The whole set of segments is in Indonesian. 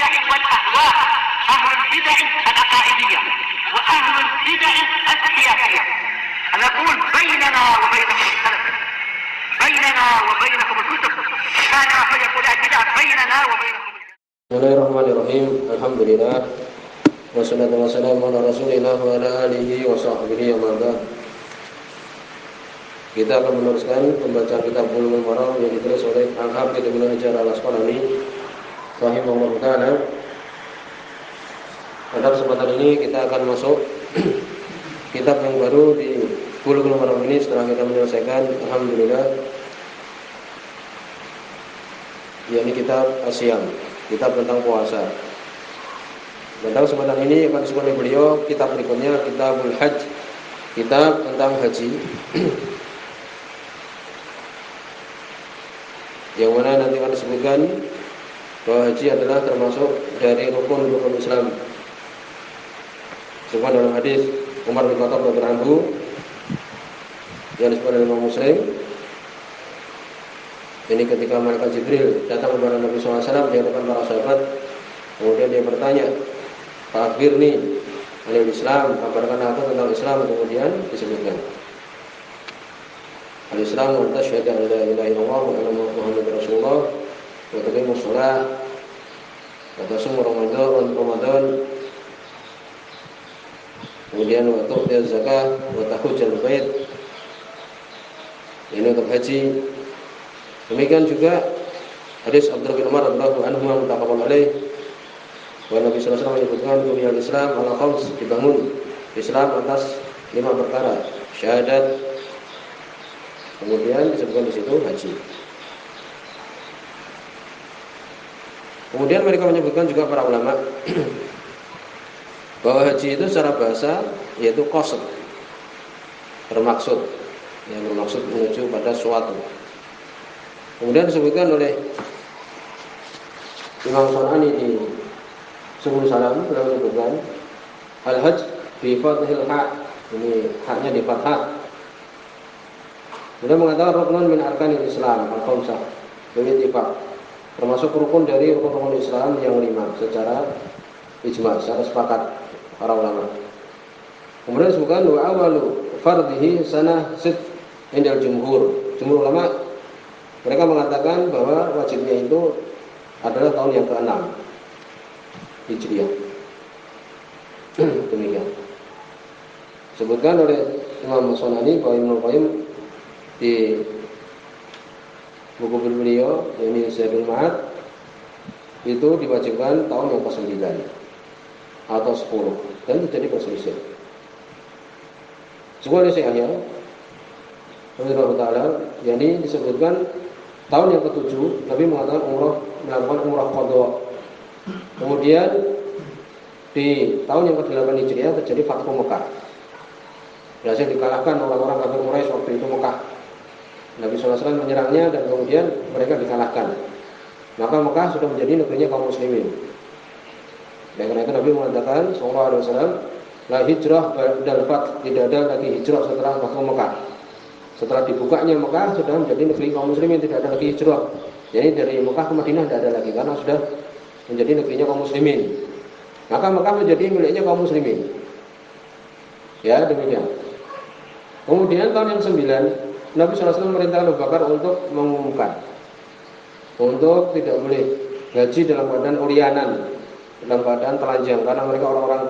البدع والأهواء، أهل البدع العقائدية وأهل البدع السياسية. نقول بيننا وبينكم السلف، بيننا وبينكم الكتب، كان فيقول البدع بيننا وبينكم. Bismillahirrahmanirrahim. Alhamdulillah. Wassalatu wassalamu ala Rasulillah wa ala alihi wa sahbihi wa man. Kita akan meneruskan pembacaan kitab Bulughul Maram yang ditulis oleh Al-Hafidz Ibnu Hajar Al-Asqalani rahimahullahu taala. Pada kesempatan ini kita akan masuk kitab yang baru di Bulughul Maram ini setelah kita menyelesaikan alhamdulillah yakni kitab Asyam, kitab tentang puasa. Pada kesempatan ini akan disebut oleh beliau kitab berikutnya Kitabul Hajj, kitab tentang haji. Yang mana nanti akan disebutkan bahwa haji adalah termasuk dari rukun-rukun Islam. Sebab dalam hadis Umar bin Khattab radhiyallahu anhu yang disebutkan oleh Imam Muslim, ini ketika malaikat Jibril datang kepada Nabi SAW di hadapan para sahabat, kemudian dia bertanya, Pak Akhbirni anil Islam, kabarkan aku tentang Islam. Kemudian disebutkan Al-Islam wa tasyhadu an la ilaha illallah wa anna Muhammadar Rasulullah wa tuqimus shalah wa tasum Ramadan, kemudian wa tu'ti zakah wa tahujjal bait. Ini untuk haji. Demikian juga hadis Abdullah bin Umar radhiyallahu anhu muttafaqun alaih, bahwa Nabi sallallahu alaihi wasallam menyebutkan buniyal Islam ala khams, dibangun Islam atas 5 perkara, syahadat, kemudian disebutkan di situ haji. Kemudian mereka menyebutkan juga para ulama bahwa haji itu secara bahasa yaitu qasd, bermaksud menuju pada suatu. Kemudian disebutkan oleh Imam San'ani di Subul Salam, beliau menyebutkan al-hajj bi fathil ha, ini haknya di fathah. Beliau mengatakan ruknun min arkanil Islam al-khamsah bil ittifaq, termasuk rukun dari rukun-rukun Islam yang 5 secara ijma', secara sepakat para ulama. Kemudian disebutkan wa awalu fardhihi sanah sit indal jumhur. Jumhur ulama mereka mengatakan bahwa wajibnya itu adalah tahun yang ke-6 Hijriah. Demikian disebutkan oleh Imam San'ani bahwa Ibnu Qayyim di buku beliau ini Zadul Ma'ad itu diwajibkan tahun yang ke-9 atau 10 dan terjadi perselisihan. Sebuah Syekh Rahimahullah Ta'ala, yakni disebutkan tahun yang ke-7 Nabi melakukan umrah qadha. Kemudian di tahun yang ke-8 Hijriah terjadi Fathu Mekah. Berhasil dikalahkan orang-orang kafir Quraisy waktu itu Mekah. Nabi SAW menyerangnya dan kemudian mereka dikalahkan. Maka Mekah sudah menjadi negerinya kaum muslimin. Dan karena itu Nabi mengatakan sallallahu alaihi wasallam, la hijrah ba'dal fath, tidak ada lagi hijrah setelah Fathu Mekah. Setelah dibukanya Mekah sudah menjadi negeri kaum muslimin, tidak ada lagi hijrah. Jadi dari Mekah ke Madinah tidak ada lagi karena sudah menjadi negerinya kaum muslimin. Maka Mekah menjadi miliknya kaum muslimin. Ya, demikian. Kemudian tahun yang ke-9 Nabi SAW memerintahkan Abu Bakar untuk mengumumkan untuk tidak boleh haji dalam keadaan uryanan, dalam keadaan telanjang, karena mereka orang-orang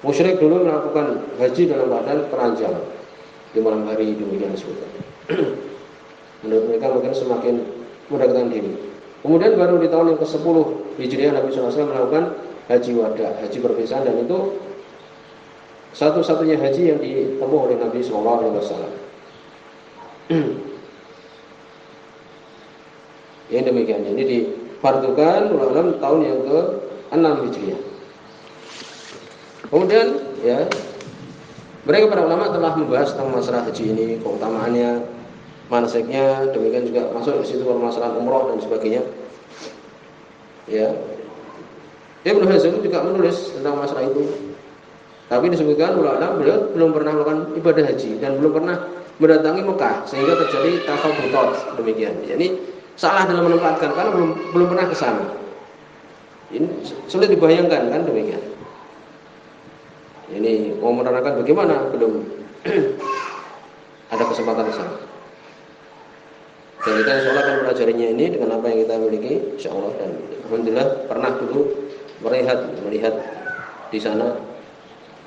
musyrik dulu melakukan haji dalam keadaan telanjang di malam hari, demikian disebutkan. Menurut mereka mungkin semakin mendekatkan diri. Kemudian baru di tahun yang ke-10 Hijriah Nabi SAW melakukan haji wada, haji perpisahan, dan itu satu-satunya haji yang ditempuh oleh Nabi SAW. Yang demikian, ini difardukan dalam tahun yang ke-6 Hijriah. Kemudian ya, mereka para ulama telah membahas tentang masalah haji ini, keutamaannya, manasiknya, demikian juga masuk di situ permasalahan umroh dan sebagainya. Ya, Ibnu Hazm juga menulis tentang masalah itu. Tapi disebutkan ulama beliau belum pernah melakukan ibadah haji dan belum pernah mendatangi Mekah sehingga terjadi tafawutot, demikian. Jadi salah dalam menempatkan karena belum pernah ke sana. Ini sulit dibayangkan kan demikian. Ini mau menerangkan bagaimana belum ada kesempatan di sana. Dan kita insya Allah akan pelajarinya ini dengan apa yang kita miliki, insya Allah. Dan alhamdulillah pernah dulu melihat di sana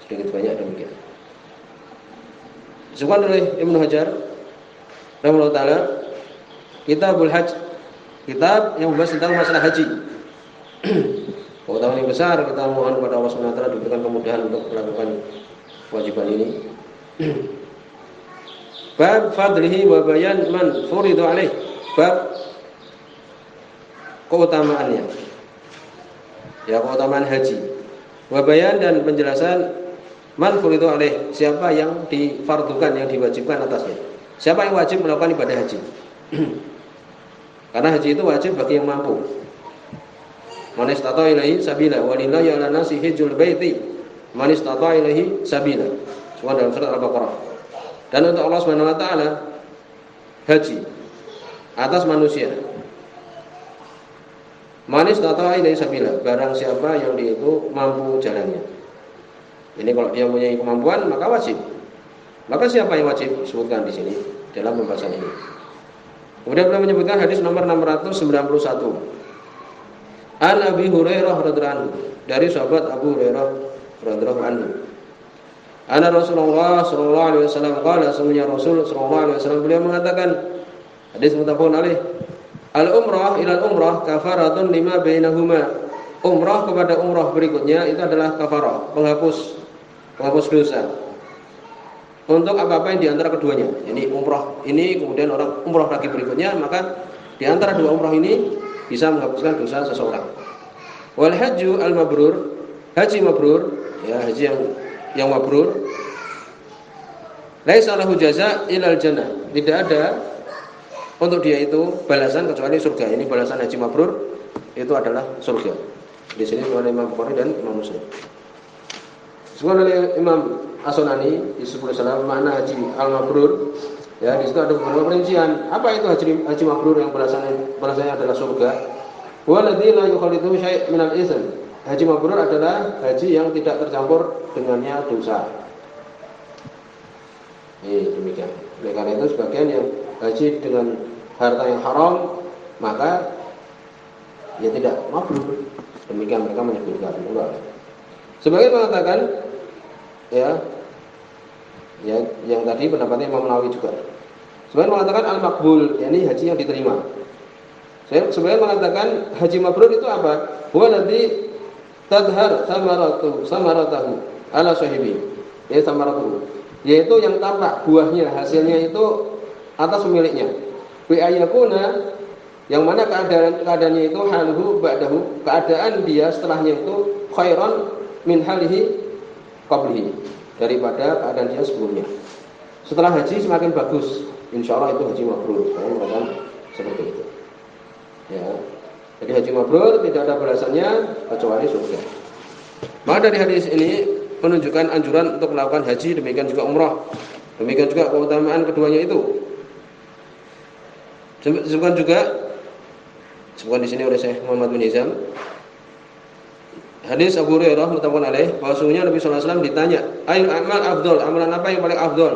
sedikit banyak demikian. Disebutkan oleh Ibnu Hajar rahimahullah taala, Kitabul Hajj, kitab yang membahas tentang masalah haji. Keutamaan yang besar, kita mohon kepada Allah Subhanahu wa taala diberikan kemudahan untuk melakukan kewajiban ini. Bab fadlihi wa bayan man furidu alaih. Bab keutamaannya. Ya, keutamaan haji. Wa bayan dan penjelasan man furidu alaih, siapa yang difardukan, yang diwajibkan atasnya. Siapa yang wajib melakukan ibadah haji? Karena haji itu wajib bagi yang mampu. Man istata'a ilaihi sabila walillahi 'alan nasi hajjul baiti man istata'a ilaihi sabila. Semua dalam surat Al-Baqarah. Dan untuk Allah Subhanahu wa taala haji atas manusia. Man istata'a ilaihi sabila, barang siapa yang dia itu mampu jalannya. Ini kalau dia mempunyai kemampuan maka wajib. Maka siapa yang wajib? Disebutkan di sini dalam pembahasan ini. Kemudian beliau menyebutkan hadis nomor 691. An Abi Hurairah radhiyallahu anhu, dari sahabat Abu Hurairah radhiyallahu anhu. Anna Rasulullah sallallahu alaihi wasallam qala, sesungguhnya Rasul sallallahu alaihi wasallam beliau mengatakan, hadis muttafaqun alaih, al-umrah ila al-umrah kafaratun lima bainahuma. Umrah kepada umrah berikutnya itu adalah kafarah, penghapus dosa. Untuk apa-apa yang di antara keduanya. Jadi umrah ini kemudian orang umrah lagi berikutnya, maka di antara dua umrah ini bisa menghapuskan dosa seseorang. Wal hajju al mabrur, haji mabrur, ya haji yang mabrur. Laisa lahu jaza ilal jannah. Tidak ada untuk dia itu balasan kecuali surga. Ini balasan haji mabrur itu adalah surga. Di sini oleh Imam Bukhari dan Imam Muslim. Disebutkan oleh Imam As-Sunani di 10 salam makna haji al-mabrur. Ya, di situ ada beberapa perincian. Apa itu haji mabrur yang balasannya adalah surga? Waladzi la yukhalitu syai' min al-itsm. Haji mabrur adalah haji yang tidak tercampur dengannya dosa. Demikian. Oleh karena itu sebagian yang haji dengan harta yang haram maka ya tidak mabrur. Demikian mereka menyebutkan. Sebagian mengatakan ya yang tadi pendapatnya Imam Nawawi juga. Sebagian mengatakan al-maqbul, yakni haji yang diterima. Sebagian mengatakan haji mabrur itu apa? Huwa ladzi tadhhar samaratahu ala sahibi. Ya samaratuhu, yaitu yang tampak buahnya, hasilnya itu atas pemiliknya. Bi ayakuna, yang mana keadaannya itu haluhu ba'dahu, keadaan dia setelahnya itu khairan min halihi qablihi, daripada keadaan dia sebelumnya. Setelah haji semakin bagus, insyaallah itu haji mabrur. Saya mengatakan seperti itu. Ya. Jadi haji mabrur tidak ada balasannya kecuali surga. Maka dari hadis ini menunjukkan anjuran untuk melakukan haji, demikian juga umrah. Demikian juga keutamaan keduanya itu. Disebutkan di sini oleh Syekh Muhammad bin Hizam. Hadis Abu Hurairah muttafaqun alaih, bahwasanya Nabi sallallahu alaihi wasallam ditanya, "Ayyul a'mal afdal?" Amalan apa yang paling afdal?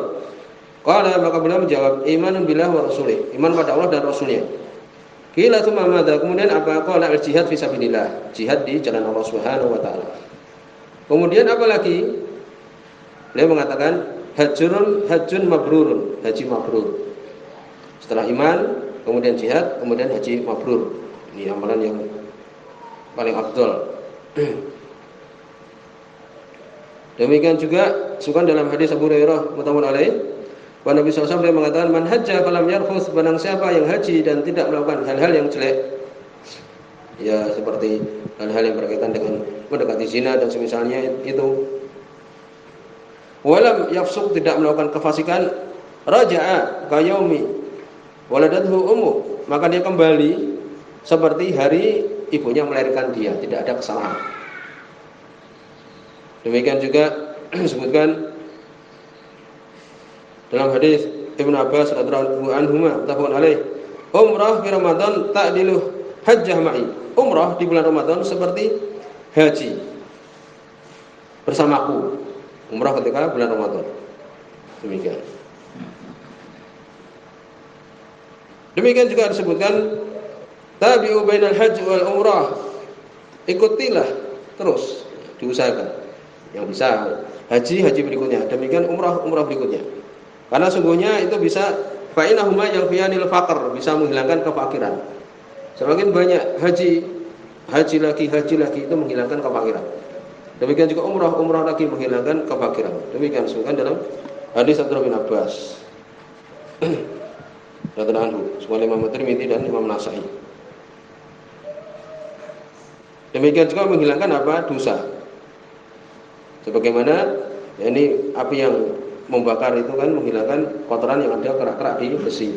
Qala, maka beliau menjawab, "Imanun billah wa rasulih." Iman pada Allah dan Rasulnya. Qila tsumma madza? Kemudian apa? Qala al-jihad fi sabilillah. Jihad di jalan Allah Subhanahu wa taala. Kemudian apa lagi? Beliau mengatakan hajjun mabrurun, haji mabrur. Setelah iman, kemudian jihad, kemudian haji mabrur. Ini amalan yang paling afdal. Demikian juga sukan dalam hadis Abu Hurairah muttafaqun alaih, bahwa Nabi SAW mengatakan, man hajja falam yarfus, barang siapa yang haji dan tidak melakukan hal-hal yang jelek, ya seperti hal-hal yang berkaitan dengan mendekati zina dan semisalnya itu, walam yafsuk, tidak melakukan kefasikan, raja'a kayaumi waladathu ummu, maka dia kembali seperti hari ibunya melahirkan dia, tidak ada kesalahan. Demikian juga disebutkan dalam hadis Ibnu Abbas radhiyallahu anhu muttafaqun alaih, umrah fi Ramadan ta'dilu hajjah ma'i. Umrah di bulan Ramadan seperti haji bersamaku. Umrah ketika bulan Ramadan. Demikian. Demikian juga disebutkan tabi'u bainal haji wal umrah. Ikutilah terus, diusahakan. Yang bisa haji berikutnya, demikian umrah berikutnya. Karena sungguhnya itu bisa fa'inahuma yang fiyanil faqr, bisa menghilangkan kefakiran. Semakin banyak haji lagi itu menghilangkan kefakiran. Demikian juga umrah lagi menghilangkan kefakiran. Demikian disebutkan dalam hadis Abdullah bin Abbas radhiyallahu anhu, semua Imam Tirmidzi dan Imam Nasa'i. Demikian juga menghilangkan apa? Dosa. Sebagaimana ya ini api yang membakar itu kan menghilangkan kotoran yang ada kerak-kerak di besi.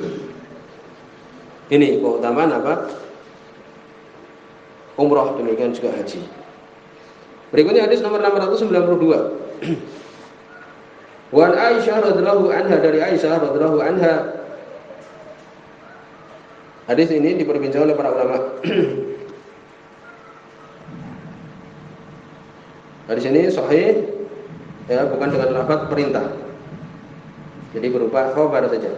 Ini keutamaan apa? Umrah, demikian juga haji. Berikutnya hadis nomor 692. Wan Aisyah radhiyallahu anha, dari Aisyah radhiyallahu anha. Hadis ini diperbincangkan oleh para ulama. Hadis ini sahih, ya, bukan dengan lafaz perintah. Jadi berupa khabar saja.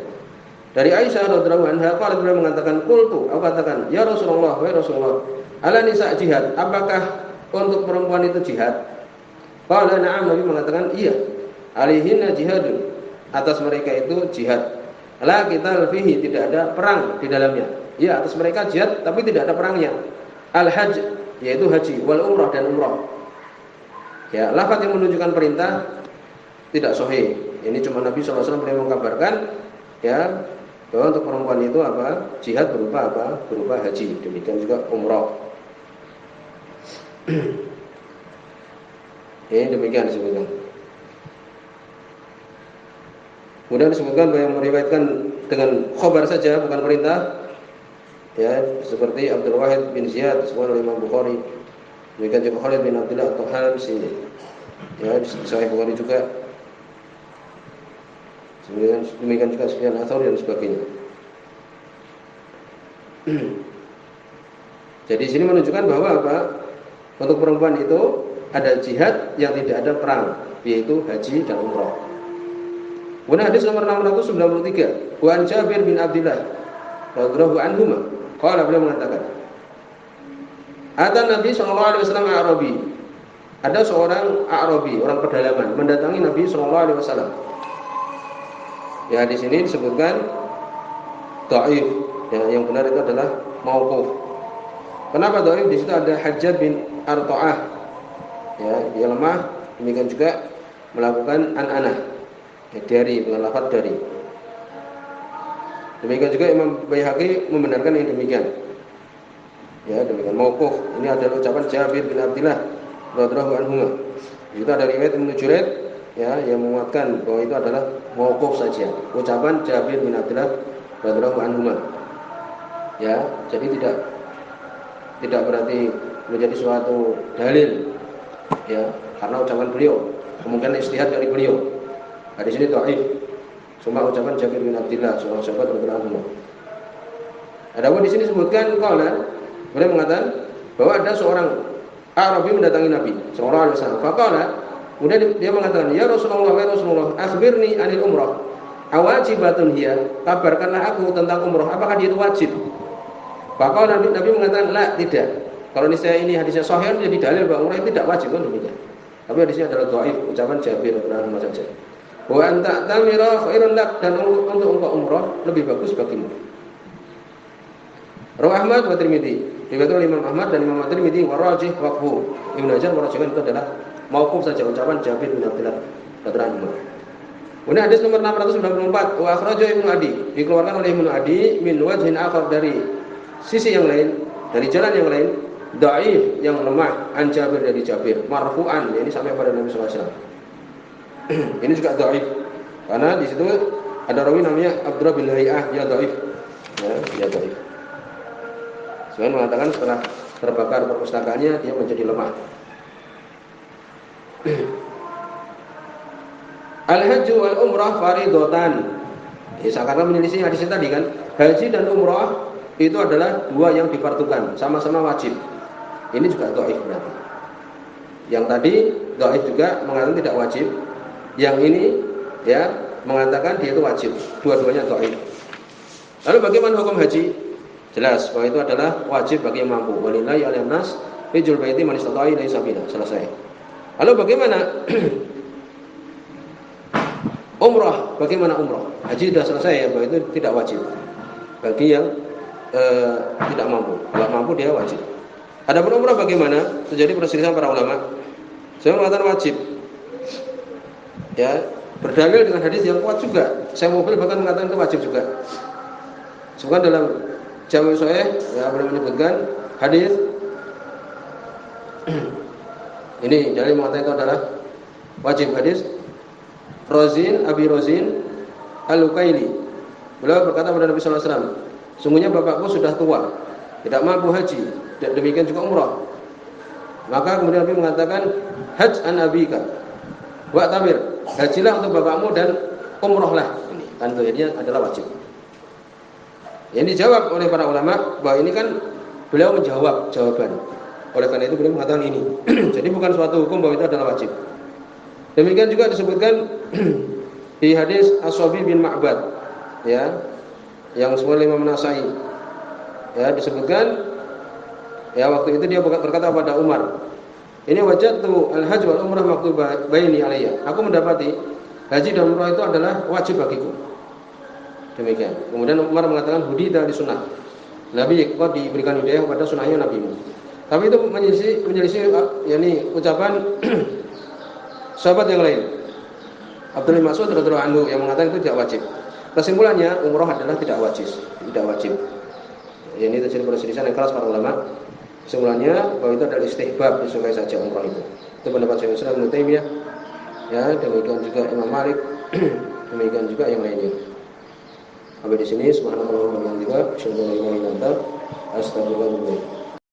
Dari Aisyah radhiyallahu anha, beliau mengatakan, qultu, aku katakan, ya Rasulullah, wahai Rasulullah, ala nisa jihad, apakah untuk perempuan itu jihad? Qala na'am, Nabi mengatakan iya. Alaihinna jihadun, atas mereka itu jihad. La qital fihi, tidak ada perang di dalamnya. Ya, atas mereka jihad tapi tidak ada perangnya. Al-hajj, yaitu haji, wal umrah dan umrah. Ya, lafaz yang menunjukkan perintah tidak sahih. Ini cuma Nabi SAW beliau mengkabarkan ya bahwa untuk perempuan itu apa? Jihad berupa apa? Berupa haji. Demikian juga umrah. Ini demikian disebutkan. Kemudian disebutkan bahwa yang meriwayatkan dengan khabar saja, bukan perintah. Ya, seperti Abdul Wahid bin Ziyad, sebuah Imam Bukhari. Demikian juga Khalid bin Abdullah atau Hamsi. Ya, Sahih Bukhari juga. Demikian juga Sufyan Ats-Tsauri dan sebagainya. Jadi sini menunjukkan bahwa apa? Untuk perempuan itu ada jihad yang tidak ada perang, yaitu haji dan umrah. Kemudian hadis nomor 693, Wa an Jabir bin Abdullah radhiyallahu anhuma, qala, beliau mengatakan, Atan Nabi sallallahu alaihi wasallam Arabi. Ada seorang Arabi, orang pedalaman, mendatangi Nabi sallallahu alaihi wasallam. Ya, di sini disebutkan dhaif. Ya, yang benar itu adalah mauquf. Kenapa dhaif? Di situ ada Hajjaj bin Arta'ah. Ya, dia lemah, demikian juga melakukan an-anah. Ya, dari dengan lafaz dari. Demikian juga Imam Baihaqi membenarkan yang demikian. Ya, demikian mauquf. Ini adalah ucapan Jabir bin Abdullah radhiyallahu anhu. Itu ada riwayat Ibnu Jurayd ya yang menguatkan bahwa itu adalah mauquf saja. Ucapan Jabir bin Abdullah radhiyallahu anhu. Ya, jadi tidak berarti menjadi suatu dalil ya, karena ucapan beliau, kemungkinan ijtihad dari beliau. Di sini dhaif. Cuma ucapan Jabir bin Abdullah, seorang sahabat radhiyallahu anhu. Adapun di sini disebutkan qala, beliau mengatakan bahwa ada seorang Arabi mendatangi Nabi sallallahu alaihi wasallam. Faqala, kemudian dia mengatakan, "Ya Rasulullah, ya Rasulullah, akhbirni anil umrah. Awajibatun hiya?" Kabarkanlah aku tentang umrah, apakah dia itu wajib? Faqala, Nabi mengatakan, "La, tidak." Kalau ini hadisnya sahih jadi dalil bahwa umrah itu tidak wajib kan demikian. Tapi hadisnya adalah dhaif, ucapan Jabir radhiyallahu anhu saja. Wa anta tamira khairun lak, dan untuk engkau umrah lebih bagus bagimu. Rawi Ahmad wa Tirmidzi, riwayat Imam Ahmad dan Imam Tirmidzi, wa rajih waqfu. Ibnu Hajar merajihkan itu adalah mauquf saja, ucapan Jabir bin Abdullah radhiyallahu anhu. Kemudian hadis nomor 694, wa akhrajahu Ibnu Adi, dikeluarkan oleh Ibnu Adi min wajhin akhar, dari sisi yang lain, dari jalan yang lain, dhaif yang lemah, an Jabir dari Jabir, marfu'an, ini sampai pada Nabi sallallahu alaihi wasallam. Ini juga dhaif karena di situ ada rawi namanya Abdurrah bin Hayah, dia dhaif. Ya, dia dhaif. Selain mengatakan setelah terbakar perpustakaannya dia menjadi lemah. Al-hajju wal umrah faridatan. Ya, sekarang menyelisih hadis tadi kan, haji dan umrah itu adalah dua yang difardukan, sama-sama wajib. Ini juga dhaif berarti. Yang tadi dhaif juga mengatakan tidak wajib. Yang ini ya mengatakan dia itu wajib. Dua-duanya dhaif. Lalu bagaimana hukum haji? Jelas bahwa itu adalah wajib bagi yang mampu. Walillahi 'alan nas hajjul baiti man istata'a ilaihi sabila. Selesai. Lalu bagaimana umrah? Bagaimana umrah? Haji sudah selesai ya, bahwa itu tidak wajib bagi yang tidak mampu. Kalau mampu dia wajib. Adapun umrah bagaimana? Terjadi perselisihan para ulama. Saya mengatakan wajib. Ya, berdalil dengan hadis yang kuat juga. Saya mobil bahkan mengatakan itu wajib juga. Sebab dalam Jami' Sahih ya beliau menyebutkan hadis ini jadi mengatakan itu adalah wajib hadis Rozin Abi Rozin Al-Ukaili. Beliau berkata kepada Nabi sallallahu alaihi wasallam, sungguhnya bapakku sudah tua, tidak mampu haji, demikian juga umrah. Maka kemudian Nabi mengatakan, haj an abika wa tamir, hajilah untuk bapakmu dan umrahlah. Ini kan jadinya adalah wajib. Yang dijawab oleh para ulama bahwa ini kan beliau menjawab jawaban. Oleh karena itu beliau mengatakan ini. Jadi bukan suatu hukum bahwa itu adalah wajib. Demikian juga disebutkan di hadis As-Sabi bin Ma'bad ya, yang semua Imam Nasai ya disebutkan ya waktu itu dia berkata kepada Umar, ini wajadtu al-hajj wal umrah maktubaini alayya. Aku mendapati haji dan umrah itu adalah wajib bagiku. Demikian. Kemudian Umar mengatakan hudita di sunnah. Nabi kok diberikan hidayah kepada sunnahnya nabimu. Tapi itu menyelisih yakni ucapan sahabat yang lain. Abdullah bin Mas'ud radhiyallahu anhu yang mengatakan itu tidak wajib. Kesimpulannya umrah adalah tidak wajib. Ini terjadi perselisihan yang keras para ulama. Kesimpulannya bahwa itu adalah istihbab, disukai saja umrah itu. Itu pendapat Syaikh Islam Ibnu Taimiyah. Ya, demikian juga Imam Malik, demikian juga yang lainnya. Sampai di sini subhanallah wa bihamdihi asyhadu an la ilaha illa anta astaghfiruka wa atubu ilaik.